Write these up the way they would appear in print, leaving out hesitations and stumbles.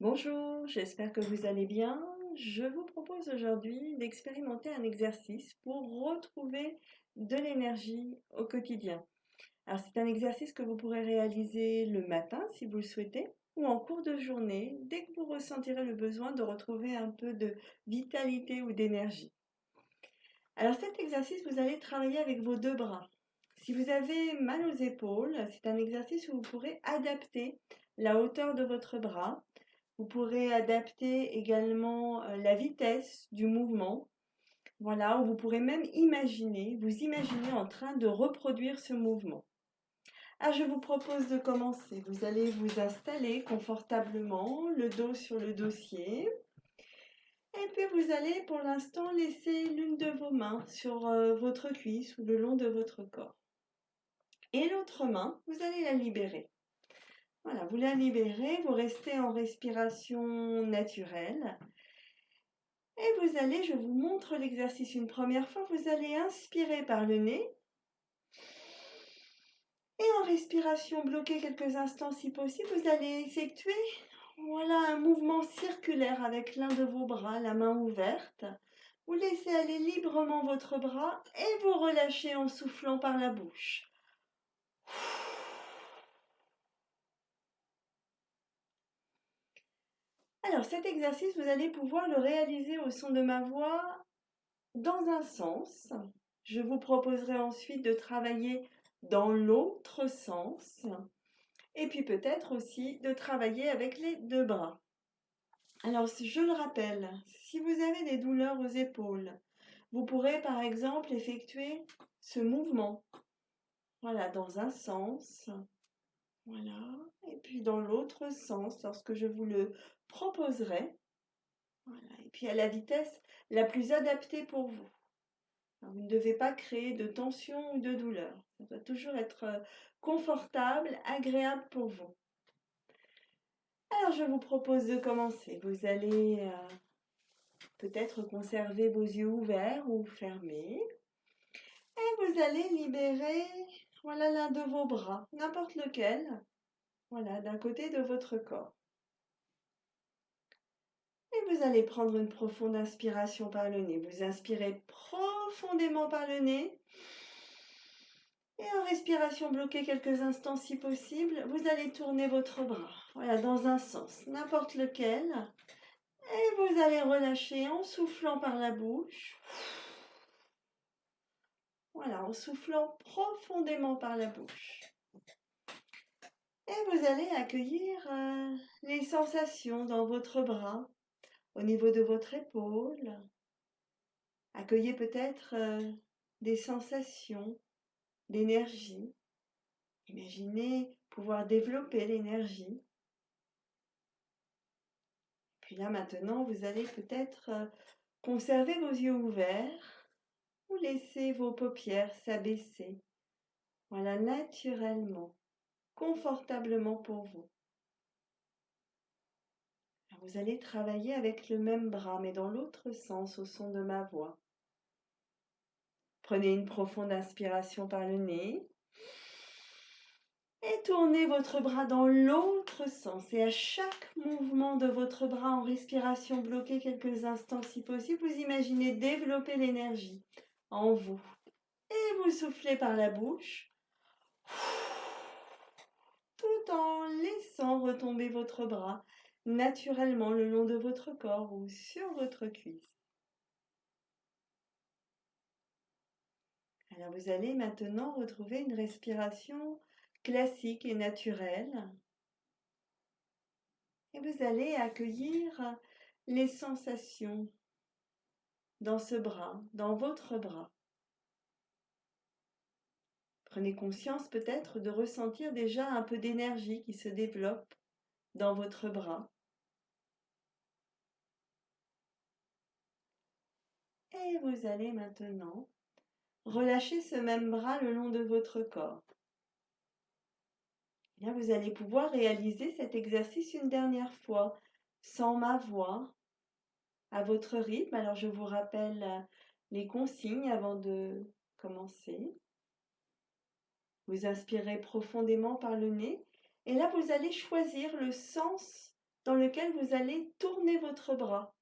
Bonjour, j'espère que vous allez bien. Je vous propose aujourd'hui d'expérimenter un exercice pour retrouver de l'énergie au quotidien. Alors c'est un exercice que vous pourrez réaliser le matin si vous le souhaitez ou en cours de journée dès que vous ressentirez le besoin de retrouver un peu de vitalité ou d'énergie. Alors cet exercice, vous allez travailler avec vos deux bras. Si vous avez mal aux épaules, c'est un exercice où vous pourrez adapter la hauteur de votre bras. Vous pourrez adapter également la vitesse du mouvement. Voilà, ou vous pourrez même vous imaginer en train de reproduire ce mouvement. Ah, je vous propose de commencer. Vous allez vous installer confortablement, le dos sur le dossier. Et puis vous allez pour l'instant laisser l'une de vos mains sur votre cuisse ou le long de votre corps. Et l'autre main, vous allez la libérer. Voilà, vous la libérez, vous restez en respiration naturelle. Et vous allez, je vous montre l'exercice une première fois, vous allez inspirer par le nez et en respiration bloquée quelques instants si possible, vous allez effectuer un mouvement circulaire avec l'un de vos bras, la main ouverte. Vous laissez aller librement votre bras et vous relâchez en soufflant par la bouche. Alors cet exercice, vous allez pouvoir le réaliser au son de ma voix dans un sens. Je vous proposerai ensuite de travailler dans l'autre sens et puis peut-être aussi de travailler avec les deux bras. Alors, je le rappelle, si vous avez des douleurs aux épaules, vous pourrez par exemple effectuer ce mouvement. Voilà, dans un sens. Voilà, et puis dans l'autre sens lorsque je vous le proposerai. Voilà, et puis à la vitesse la plus adaptée pour vous. Vous ne devez pas créer de tension ou de douleur. Ça doit toujours être confortable, agréable pour vous. Alors je vous propose de commencer. Vous allez peut-être conserver vos yeux ouverts ou fermés. Et vous allez libérer l'un de vos bras, n'importe lequel, d'un côté de votre corps. Et vous allez prendre une profonde inspiration par le nez. Vous inspirez profondément par le nez. Et en respiration bloquée quelques instants si possible, vous allez tourner votre bras, dans un sens, n'importe lequel. Et vous allez relâcher en soufflant par la bouche. Voilà, en soufflant profondément par la bouche. Et vous allez accueillir les sensations dans votre bras, au niveau de votre épaule. Accueillez peut-être des sensations d'énergie. Imaginez pouvoir développer l'énergie. Puis là maintenant, vous allez peut-être conserver vos yeux ouverts ou laisser vos paupières s'abaisser. Voilà, naturellement, confortablement pour vous. Alors, vous allez travailler avec le même bras, mais dans l'autre sens au son de ma voix. Prenez une profonde inspiration par le nez. Et tournez votre bras dans l'autre sens. Et à chaque mouvement de votre bras en respiration bloquée quelques instants si possible, vous imaginez développer l'énergie en vous. Et vous soufflez par la bouche, tout en laissant retomber votre bras naturellement le long de votre corps ou sur votre cuisse. Alors vous allez maintenant retrouver une respiration classique et naturelle. Et vous allez accueillir les sensations dans ce bras, dans votre bras. Prenez conscience peut-être de ressentir déjà un peu d'énergie qui se développe dans votre bras. Et vous allez maintenant relâcher ce même bras le long de votre corps. Et là, vous allez pouvoir réaliser cet exercice une dernière fois, sans ma voix, à votre rythme. Alors je vous rappelle les consignes avant de commencer. Vous inspirez profondément par le nez et là vous allez choisir le sens dans lequel vous allez tourner votre bras.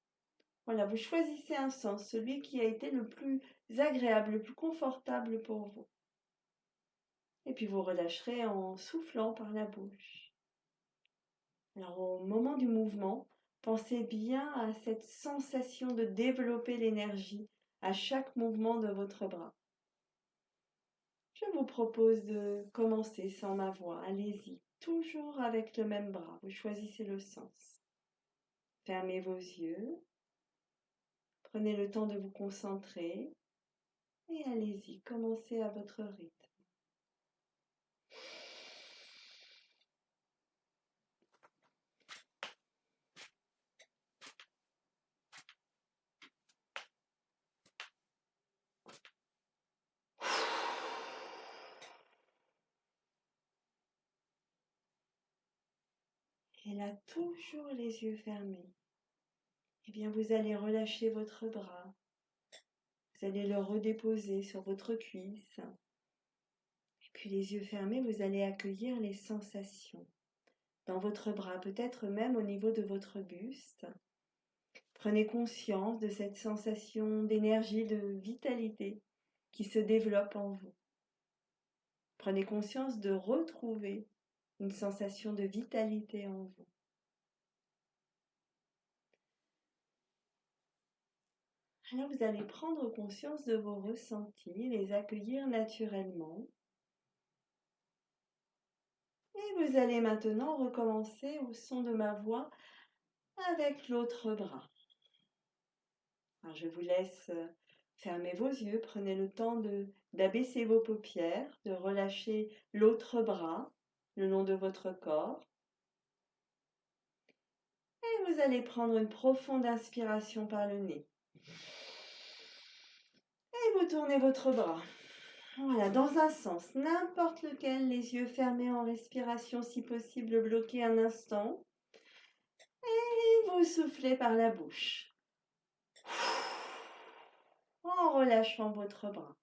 Voilà, vous choisissez un sens, celui qui a été le plus agréable, le plus confortable pour vous. Et puis vous relâcherez en soufflant par la bouche. Alors au moment du mouvement, pensez bien à cette sensation de développer l'énergie à chaque mouvement de votre bras. Je vous propose de commencer sans ma voix. Allez-y, toujours avec le même bras. Vous choisissez le sens. Fermez vos yeux. Prenez le temps de vous concentrer. Et allez-y, commencez à votre rythme. Et là, toujours les yeux fermés. Eh bien, vous allez relâcher votre bras. Vous allez le redéposer sur votre cuisse. Et puis les yeux fermés, vous allez accueillir les sensations dans votre bras, peut-être même au niveau de votre buste. Prenez conscience de cette sensation d'énergie, de vitalité qui se développe en vous. Prenez conscience de retrouver une sensation de vitalité en vous. Alors vous allez prendre conscience de vos ressentis, les accueillir naturellement. Et vous allez maintenant recommencer au son de ma voix avec l'autre bras. Alors je vous laisse fermer vos yeux, prenez le temps d'abaisser vos paupières, de relâcher l'autre bras le long de votre corps. Et vous allez prendre une profonde inspiration par le nez. Et vous tournez votre bras. Voilà, dans un sens, n'importe lequel, les yeux fermés en respiration, si possible bloqués un instant. Et vous soufflez par la bouche, en relâchant votre bras.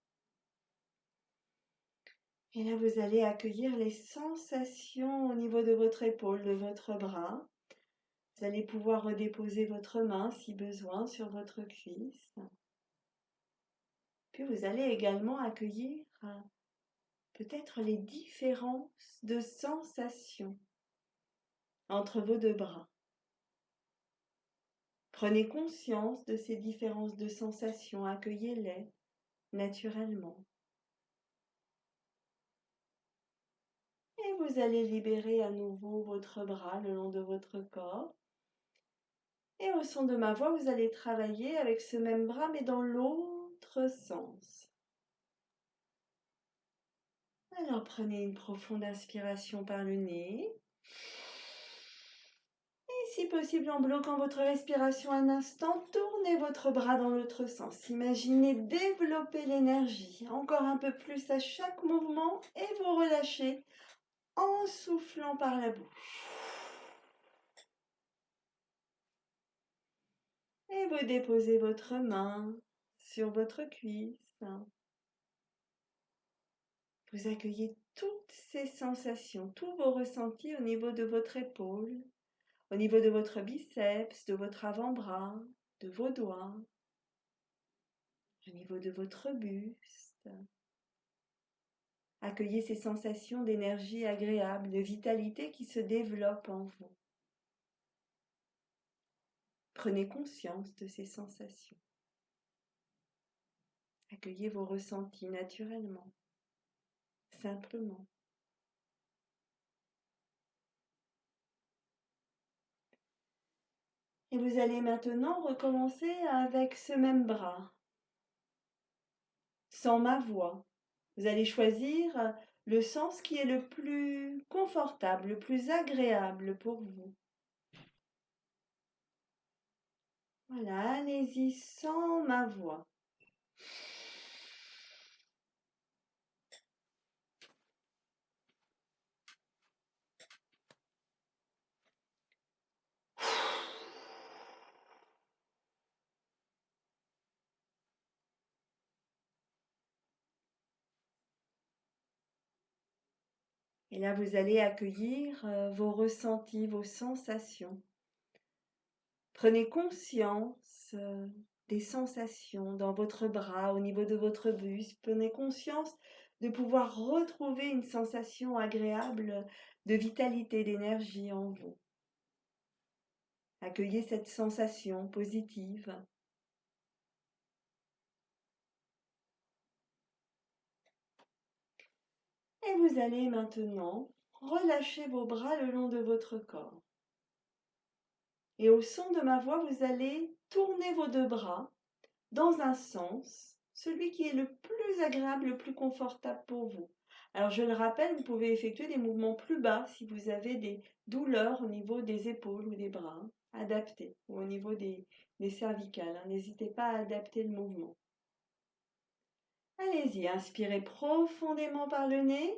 Et là, vous allez accueillir les sensations au niveau de votre épaule, de votre bras. Vous allez pouvoir redéposer votre main, si besoin, sur votre cuisse. Puis vous allez également accueillir peut-être les différences de sensations entre vos deux bras. Prenez conscience de ces différences de sensations, accueillez-les naturellement. Et vous allez libérer à nouveau votre bras le long de votre corps. Et au son de ma voix, vous allez travailler avec ce même bras, mais dans l'autre sens. Alors prenez une profonde inspiration par le nez. Et si possible, en bloquant votre respiration un instant, tournez votre bras dans l'autre sens. Imaginez développer l'énergie encore un peu plus à chaque mouvement et vous relâchez en soufflant par la bouche. Et vous déposez votre main sur votre cuisse. Vous accueillez toutes ces sensations, tous vos ressentis au niveau de votre épaule, au niveau de votre biceps, de votre avant-bras, de vos doigts, au niveau de votre buste. Accueillez ces sensations d'énergie agréable, de vitalité qui se développent en vous. Prenez conscience de ces sensations. Accueillez vos ressentis naturellement, simplement. Et vous allez maintenant recommencer avec ce même bras, sans ma voix. Vous allez choisir le sens qui est le plus confortable, le plus agréable pour vous. Voilà, allez-y sans ma voix. Et là, vous allez accueillir vos ressentis, vos sensations Prenez conscience des sensations dans votre bras, au niveau de votre buste. Prenez conscience de pouvoir retrouver une sensation agréable de vitalité, d'énergie en vous. Accueillez cette sensation positive. Et vous allez maintenant relâcher vos bras le long de votre corps. Et au son de ma voix, vous allez tourner vos deux bras dans un sens, celui qui est le plus agréable, le plus confortable pour vous. Alors je le rappelle, vous pouvez effectuer des mouvements plus bas si vous avez des douleurs au niveau des épaules ou des bras, adaptés, ou au niveau des cervicales. N'hésitez pas à adapter le mouvement. Allez-y, inspirez profondément par le nez.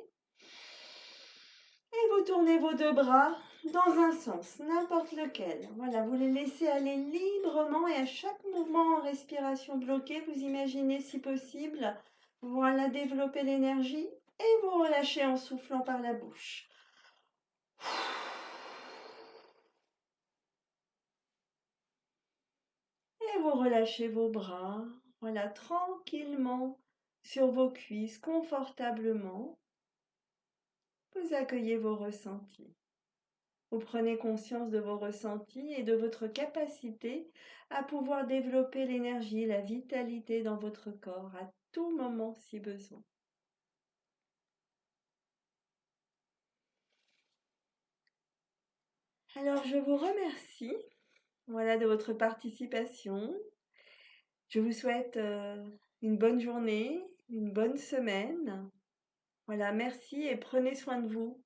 Et vous tournez vos deux bras dans un sens, n'importe lequel. Voilà, vous les laissez aller librement et à chaque mouvement en respiration bloquée, vous imaginez si possible, voilà, développer l'énergie et vous relâchez en soufflant par la bouche. Et vous relâchez vos bras, voilà, tranquillement sur vos cuisses, confortablement. Vous accueillez vos ressentis. Vous prenez conscience de vos ressentis et de votre capacité à pouvoir développer l'énergie, la vitalité dans votre corps à tout moment si besoin. Alors je vous remercie, voilà, de votre participation. Je vous souhaite une bonne journée, une bonne semaine. Voilà, merci et prenez soin de vous.